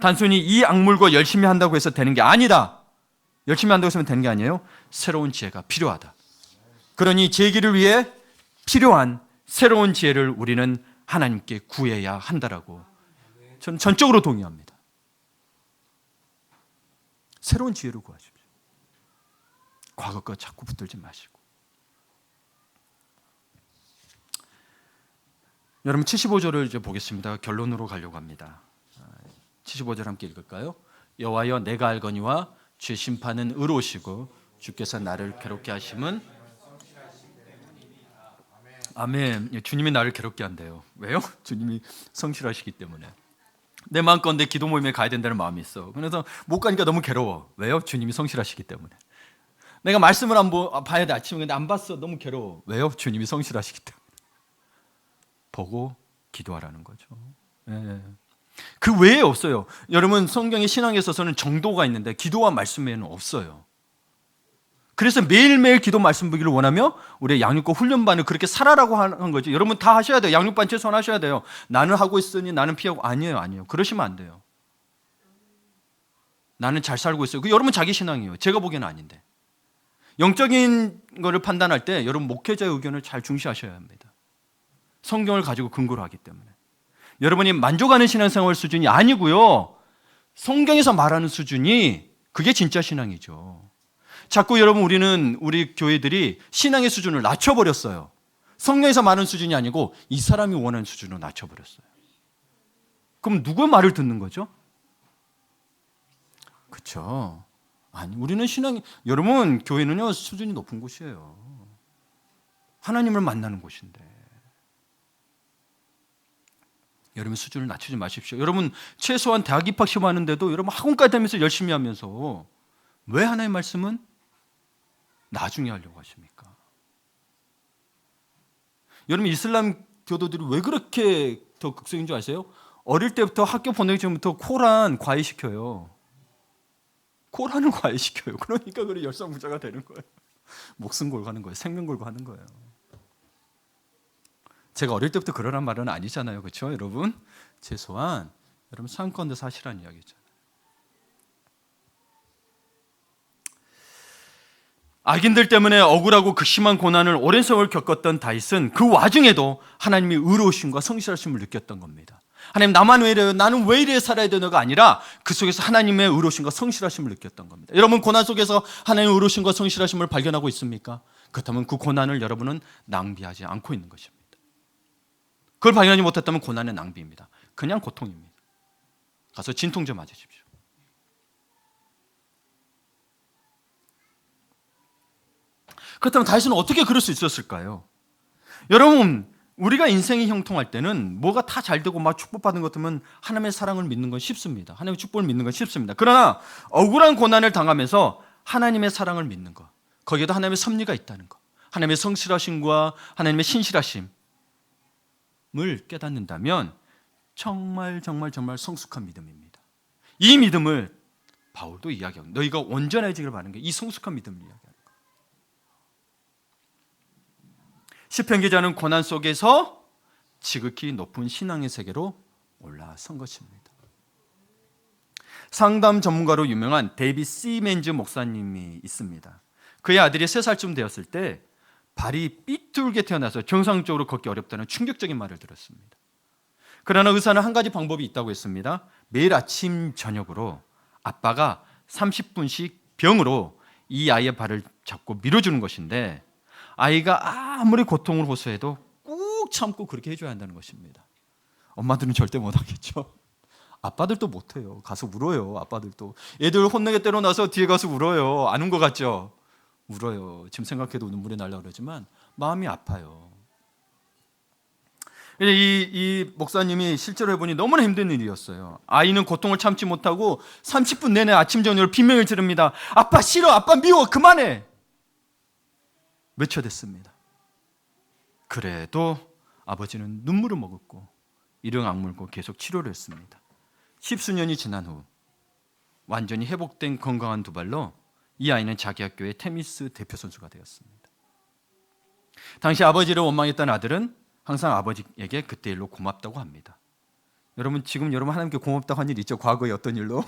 단순히 이 악물고 열심히 한다고 해서 되는 게 아니다. 열심히 한다고 해서 되는 게 아니에요. 새로운 지혜가 필요하다. 그러니 제 길을 위해 필요한 새로운 지혜를 우리는 하나님께 구해야 한다라고 저는 전적으로 동의합니다. 새로운 지혜를 구하십시오. 과거 거 자꾸 붙들지 마시고. 여러분 75절을 이제 보겠습니다. 결론으로 가려고 합니다. 75절 함께 읽을까요? 여호와여 내가 알거니와 죄 심판은 의로우시고 주께서 나를 괴롭게 하심은 아멘. 주님이 나를 괴롭게 한대요. 왜요? 주님이 성실하시기 때문에. 내 마음껏 내 기도 모임에 가야 된다는 마음이 있어. 그래서 못 가니까 너무 괴로워. 왜요? 주님이 성실하시기 때문에. 내가 말씀을 봐야 돼 아침에. 근데 안 봤어. 너무 괴로워. 왜요? 주님이 성실하시기 때문에. 보고 기도하라는 거죠. 네. 그 외에 없어요. 여러분 성경의 신앙에 있어서는 정도가 있는데 기도와 말씀 외에는 없어요. 그래서 매일매일 기도 말씀 보기를 원하며 우리의 양육과 훈련반을 그렇게 살아라고 하는 거죠. 여러분 다 하셔야 돼요. 양육반 최소한 하셔야 돼요. 나는 하고 있으니 나는 피하고. 아니에요. 그러시면 안 돼요. 나는 잘 살고 있어요. 그 여러분 자기 신앙이에요. 제가 보기에는 아닌데. 영적인 거를 판단할 때 여러분 목회자의 의견을 잘 중시하셔야 합니다. 성경을 가지고 근거로 하기 때문에. 여러분이 만족하는 신앙생활 수준이 아니고요. 성경에서 말하는 수준이 그게 진짜 신앙이죠. 자꾸 여러분 우리 교회들이 신앙의 수준을 낮춰버렸어요. 성경에서 말하는 수준이 아니고 이 사람이 원하는 수준으로 낮춰버렸어요. 그럼 누구의 말을 듣는 거죠? 그렇죠. 아니 우리는 여러분 교회는요 수준이 높은 곳이에요. 하나님을 만나는 곳인데 여러분 수준을 낮추지 마십시오. 여러분 최소한 대학 입학 시험 하는데도 여러분 학원까지 다니면서 열심히 하면서 왜 하나님의 말씀은 나중에 하려고 하십니까? 여러분 이슬람 교도들이 왜 그렇게 더 극성인 줄 아세요? 어릴 때부터 학교 보내기 전부터 코란 과외시켜요. 코란을 과외시켜요. 그러니까 그래 열성부자가 되는 거예요. 목숨 걸고 하는 거예요. 생명 걸고 하는 거예요. 제가 어릴 때부터 그러란 말은 아니잖아요. 그렇죠 여러분? 최소한 여러분 상권도 사실한 이야기죠. 악인들 때문에 억울하고 극심한 고난을 오랜 세월 겪었던 다윗은 그 와중에도 하나님의 의로우심과 성실하심을 느꼈던 겁니다. 하나님 나만 왜 이래요? 나는 왜 이래 살아야 되는가 아니라 그 속에서 하나님의 의로우심과 성실하심을 느꼈던 겁니다. 여러분 고난 속에서 하나님의 의로우심과 성실하심을 발견하고 있습니까? 그렇다면 그 고난을 여러분은 낭비하지 않고 있는 것입니다. 그걸 발견하지 못했다면 고난의 낭비입니다. 그냥 고통입니다. 가서 진통 좀 맞으십시오. 그렇다면 다윗은 어떻게 그럴 수 있었을까요? 여러분 우리가 인생이 형통할 때는 뭐가 다 잘 되고 막 축복받은 것 같으면 하나님의 사랑을 믿는 건 쉽습니다. 하나님의 축복을 믿는 건 쉽습니다. 그러나 억울한 고난을 당하면서 하나님의 사랑을 믿는 것, 거기에도 하나님의 섭리가 있다는 것, 하나님의 성실하심과 하나님의 신실하심을 깨닫는다면 정말 성숙한 믿음입니다. 이 믿음을 바울도 이야기하고 너희가 온전해지기를 바라는 게 이 성숙한 믿음을 이야기하는 거예요. 시편 기자는 고난 속에서 지극히 높은 신앙의 세계로 올라선 것입니다. 상담 전문가로 유명한 데이빗 시멘즈 목사님이 있습니다. 그의 아들이 3살쯤 되었을 때 발이 삐뚤게 태어나서 정상적으로 걷기 어렵다는 충격적인 말을 들었습니다. 그러나 의사는 한 가지 방법이 있다고 했습니다. 매일 아침 저녁으로 아빠가 30분씩 병으로 이 아이의 발을 잡고 밀어주는 것인데 아이가 아무리 고통을 호소해도 꾹 참고 그렇게 해줘야 한다는 것입니다. 엄마들은 절대 못하겠죠. 아빠들도 못해요. 가서 울어요. 아빠들도. 애들 혼내게 때려 놔서 뒤에 가서 울어요. 안 운 것 같죠? 울어요. 지금 생각해도 눈물이 날려고 그러지만 마음이 아파요. 이 목사님이 실제로 해보니 너무나 힘든 일이었어요. 아이는 고통을 참지 못하고 30분 내내 아침 저녁으로 비명을 지릅니다. 아빠 싫어, 아빠 미워, 그만해. 몇 초 됐습니다. 그래도 아버지는 눈물을 머금고 이를 악물고 계속 치료를 했습니다. 10수년이 지난 후 완전히 회복된 건강한 두 발로 이 아이는 자기 학교의 테니스 대표 선수가 되었습니다. 당시 아버지를 원망했던 아들은 항상 아버지에게 그때 일로 고맙다고 합니다. 여러분 지금 여러분 하나님께 고맙다고 한 일 있죠? 과거에 어떤 일로?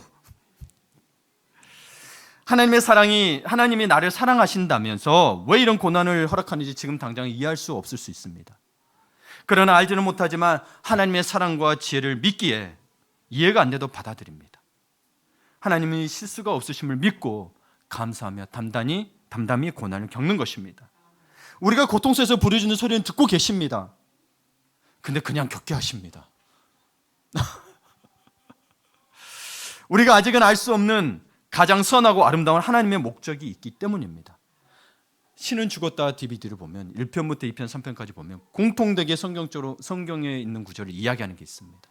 하나님의 사랑이 하나님이 나를 사랑하신다면서 왜 이런 고난을 허락하는지 지금 당장 이해할 수 없을 수 있습니다. 그러나 알지는 못하지만 하나님의 사랑과 지혜를 믿기에 이해가 안 돼도 받아들입니다. 하나님이 실수가 없으심을 믿고 감사하며 담담히 고난을 겪는 것입니다. 우리가 고통 속에서 부르짖는 소리는 듣고 계십니다. 근데 그냥 겪게 하십니다. 우리가 아직은 알 수 없는 가장 선하고 아름다운 하나님의 목적이 있기 때문입니다. 신은 죽었다 DVD를 보면 1편부터 2편, 3편까지 보면 공통되게 성경에 있는 구절을 이야기하는 게 있습니다.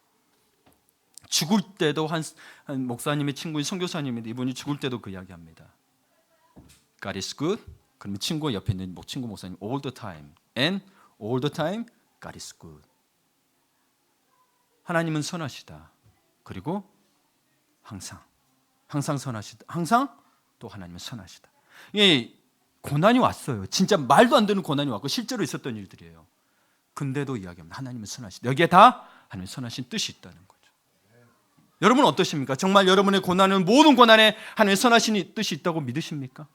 죽을 때도 한 목사님의 친구인 선교사님인데 이분이 죽을 때도 그 이야기합니다. God is good. 그러면 친구 옆에 있는 친구 목사님 all the time and all the time God is good. 하나님은 선하시다. 그리고 항상 선하시다. 항상 또 하나님은 선하시다. 이 고난이 왔어요. 진짜 말도 안 되는 고난이 왔고 실제로 있었던 일들이에요. 근데도 이야기합니다. 하나님은 선하시다. 여기에 다 하나님의 선하신 뜻이 있다는 거죠. 여러분 어떠십니까? 정말 여러분의 고난은 모든 고난에 하나님의 선하신 뜻이 있다고 믿으십니까?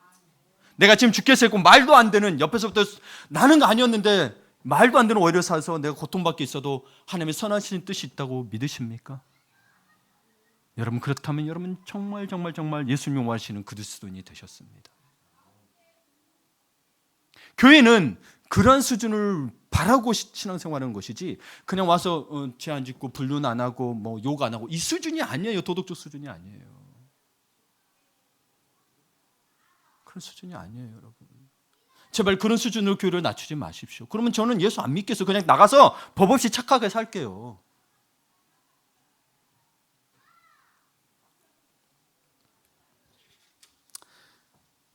내가 지금 죽겠어 했고 말도 안 되는 옆에서부터 나는 아니었는데 말도 안 되는 오해를 사서 내가 고통받게 있어도 하나님의 선하신 뜻이 있다고 믿으십니까? 여러분 그렇다면 여러분 정말 예수님 원하시는 그리스도인이 되셨습니다. 교회는 그런 수준을 바라고 신앙생활하는 것이지 그냥 와서 죄 안 짓고 불륜 안 하고 뭐 욕 안 하고 이 수준이 아니에요. 도덕적 수준이 아니에요. 그런 수준이 아니에요, 여러분. 제발 그런 수준으로 교회를 낮추지 마십시오. 그러면 저는 예수 안 믿겠어요. 그냥 나가서 법 없이 착하게 살게요.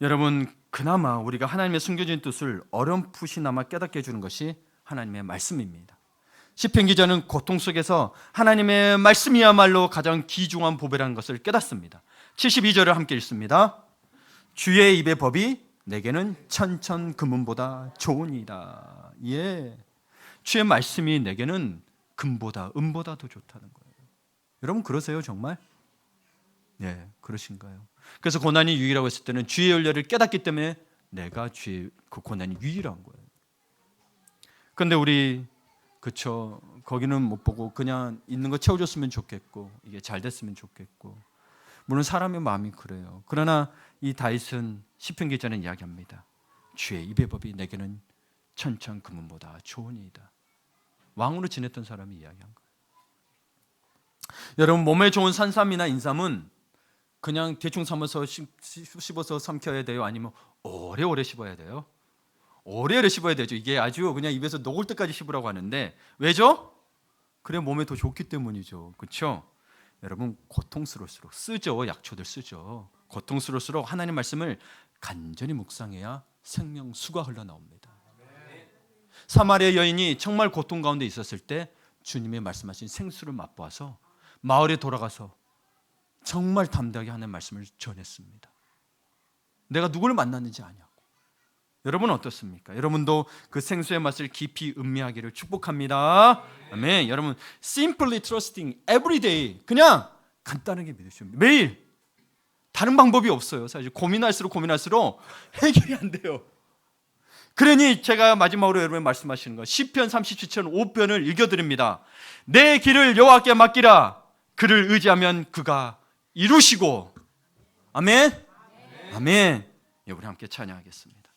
여러분 그나마 우리가 하나님의 숨겨진 뜻을 어렴풋이나마 깨닫게 해주는 것이 하나님의 말씀입니다. 시편 기자는 고통 속에서 하나님의 말씀이야말로 가장 귀중한 보배라는 것을 깨닫습니다. 72절을 함께 읽습니다. 주의 입의 법이 내게는 천천 금은보다 좋으니이다. 예, 주의 말씀이 내게는 금보다 은보다 더 좋다는 거예요. 여러분 그러세요 정말? 네, 그러신가요? 그래서 고난이 유일하고 했을 때는 주의 윤례를 깨닫기 때문에 내가 주의 그 고난이 유일한 거예요. 그런데 우리 그쵸 거기는 못 보고 그냥 있는 거 채워줬으면 좋겠고 이게 잘 됐으면 좋겠고 물론 사람의 마음이 그래요. 그러나 이 다윗은 시편 기자는 이야기합니다. 주의 입의 법이 내게는 천천 금은보다 좋으니이다. 왕으로 지냈던 사람이 이야기한 거예요. 여러분 몸에 좋은 산삼이나 인삼은 그냥 대충 삶아서 씹어서 삼켜야 돼요? 아니면 오래오래 씹어야 돼요? 오래오래 씹어야 되죠. 이게 아주 그냥 입에서 녹을 때까지 씹으라고 하는데 왜죠? 그래 몸에 더 좋기 때문이죠. 그렇죠? 여러분 고통스러울수록 쓰죠. 약초들 쓰죠. 고통스러울수록 하나님 말씀을 간절히 묵상해야 생명수가 흘러나옵니다. 사마리아 여인이 정말 고통 가운데 있었을 때 주님의 말씀하신 생수를 맛보아서 마을에 돌아가서 정말 담대하게 하나님의 말씀을 전했습니다. 내가 누구를 만났는지 아냐고. 여러분 어떻습니까? 여러분도 그 생수의 맛을 깊이 음미하기를 축복합니다. 아멘. 여러분 simply trusting every day, 그냥 간단하게 믿으시면 매일. 다른 방법이 없어요. 사실 고민할수록 해결이 안 돼요. 그러니 제가 마지막으로 여러분 말씀하시는 거 시편 37편 5편을 읽어드립니다. 내 길을 여호와께 맡기라. 그를 의지하면 그가 이루시고. 아멘. 아멘. 우리 함께 찬양하겠습니다.